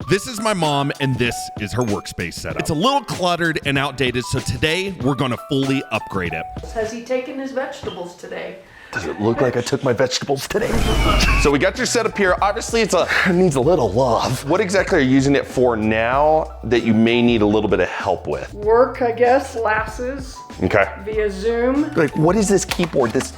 This is my mom, and this is her workspace setup. It's a little cluttered and outdated, so today we're gonna fully upgrade it. Has he taken his vegetables today? Does it look like I took my vegetables today? So we got your setup here. Obviously, it needs a little love. What exactly are you using it for now that you may need a little bit of help with? Work, I guess, classes. Okay. Via Zoom. Like, what is this keyboard, this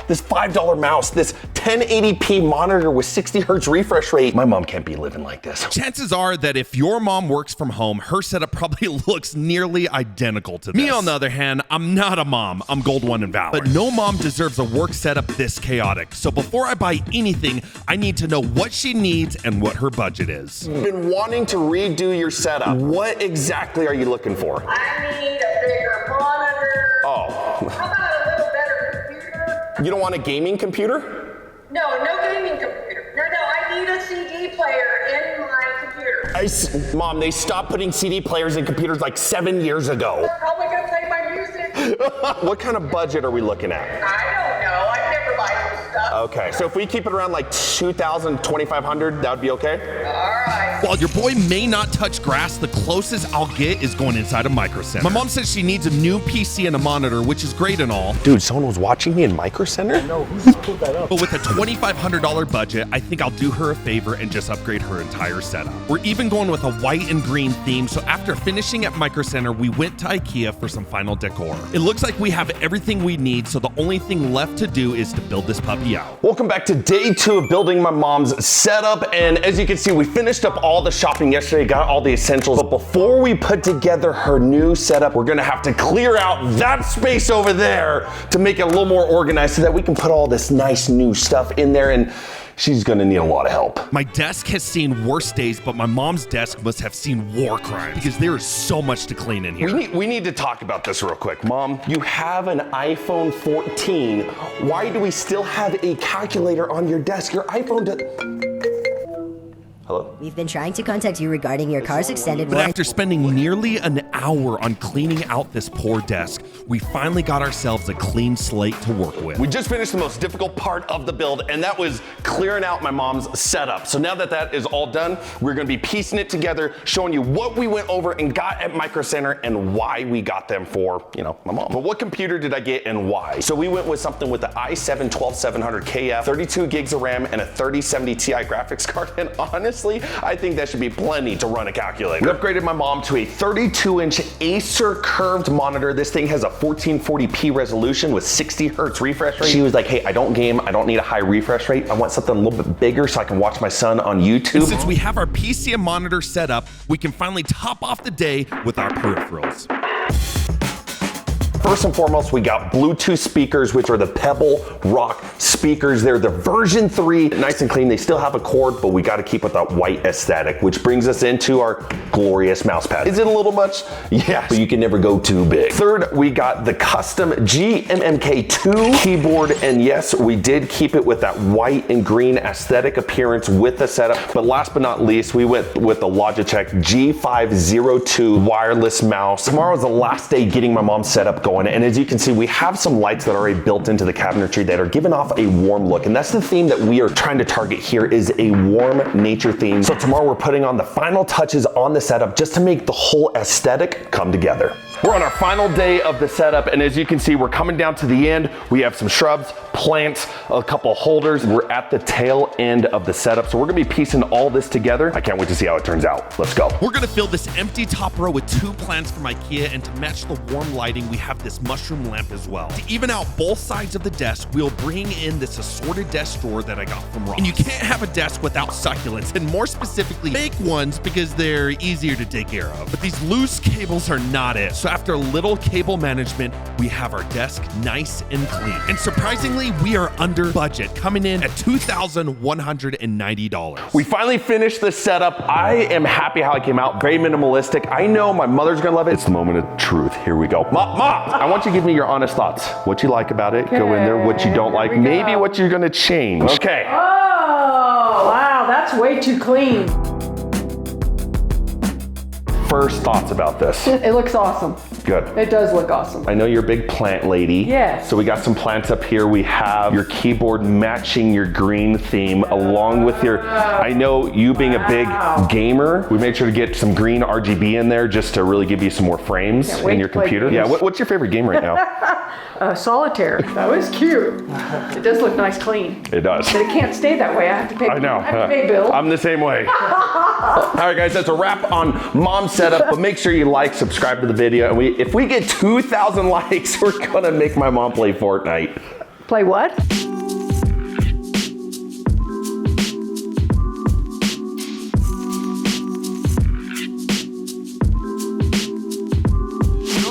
$5 mouse, this 1080p monitor with 60 hertz refresh rate? My mom can't be living like this. Chances are that if your mom works from home, her setup probably looks nearly identical to this. Me, on the other hand, I'm not a mom. I'm Gold 1 and Valor. But no mom deserves a work setup this chaotic. So before I buy anything, I need to know what she needs and what her budget is. I've been wanting to redo your setup. What exactly are you looking for? I need a bigger monitor. Oh. How about a little better computer? You don't want a gaming computer? No gaming computer. No, I need a CD player in my computer. Mom, they stopped putting CD players in computers like 7 years ago. How am I gonna play my music? What kind of budget are we looking at? I don't know. I never buy new stuff. Okay, so if we keep it around like $2,000, $2,500, that would be okay? All right. While your boy may not touch grass, the closest I'll get is going inside a Micro Center. My mom says she needs a new PC and a monitor, which is great and all. Dude, someone was watching me in Micro Center? No, who just pulled that up? But with a $2,500 budget, I think I'll do her a favor and just upgrade her entire setup. We're even going with a white and green theme, so after finishing at Micro Center, we went to IKEA for some final decor. It looks like we have everything we need, so the only thing left to do is to build this puppy out. Welcome back to day 2 of building my mom's setup, and as you can see, we finished up all the shopping yesterday, got all the essentials, but before we put together her new setup, we're gonna have to clear out that space over there to make it a little more organized so that we can put all this nice new stuff in there, and she's gonna need a lot of help. My desk has seen worse days, but my mom's desk must have seen war crimes because there is so much to clean in here. We need to talk about this real quick. Mom, you have an iPhone 14. Why do we still have a calculator on your desk? Your iPhone Hello? We've been trying to contact you regarding your car's extended But warranty. after spending nearly an hour on cleaning out this poor desk, we finally got ourselves a clean slate to work with. We just finished the most difficult part of the build, and that was clearing out my mom's setup. So now that that is all done, we're gonna be piecing it together, showing you what we went over and got at Micro Center and why we got them for, my mom. But what computer did I get and why? So we went with something with the i7 12700KF, 32 gigs of RAM, and a 3070 Ti graphics card, and honestly, I think that should be plenty to run a calculator. We upgraded my mom to a 32-inch Acer curved monitor. This thing has a 1440p resolution with 60 hertz refresh rate. She was like, hey, I don't game, I don't need a high refresh rate. I want something a little bit bigger so I can watch my son on YouTube. And since we have our PC and monitor set up, we can finally top off the day with our peripherals. First and foremost, we got Bluetooth speakers, which are the Pebble Rock speakers. They're the version 3, nice and clean. They still have a cord, but we got to keep with that white aesthetic, which brings us into our glorious mouse pad. Is it a little much? Yes, but you can never go too big. Third, we got the custom GMMK2 keyboard, and yes, we did keep it with that white and green aesthetic appearance with the setup. But last but not least, we went with the Logitech G502 wireless mouse. Tomorrow is the last day getting my mom set up going. And as you can see, we have some lights that are already built into the cabinetry that are giving off a warm look. And that's the theme that we are trying to target here, is a warm nature theme. So tomorrow we're putting on the final touches on the setup just to make the whole aesthetic come together. We're on our final day of the setup, and as you can see, we're coming down to the end. We have some shrubs, plants, a couple holders. We're at the tail end of the setup, so we're gonna be piecing all this together. I can't wait to see how it turns out. Let's go. We're gonna fill this empty top row with 2 plants from IKEA, and to match the warm lighting, we have this mushroom lamp as well. To even out both sides of the desk, we'll bring in this assorted desk drawer that I got from Ross. And you can't have a desk without succulents, and more specifically, fake ones, because they're easier to take care of. But these loose cables are not it. So after a little cable management, we have our desk nice and clean. And surprisingly, we are under budget, coming in at $2,190. We finally finished the setup. I am happy how it came out. Very minimalistic. I know my mother's gonna love it. It's the moment of truth. Here we go. Mom, I want you to give me your honest thoughts. What you like about it, go in there. What you don't like, maybe what you're gonna change. Okay. Oh, wow, that's way too clean. first thoughts about this? It looks awesome. Good. It does look awesome. I know you're a big plant lady. Yes. So we got some plants up here. We have your keyboard matching your green theme along with your, I know you being a big gamer, we made sure to get some green RGB in there just to really give you some more frames Can't wait in your to play computer. games. Yeah, what's your favorite game right now? Solitaire. That was cute. It does look nice clean. It does. But it can't stay that way. I have to pay. I know. I have to pay bills. I'm the same way. All right, guys, that's a wrap on Mom's setup. But make sure you like, subscribe to the video, and if we get 2,000 likes, we're gonna make my mom play Fortnite. Play what?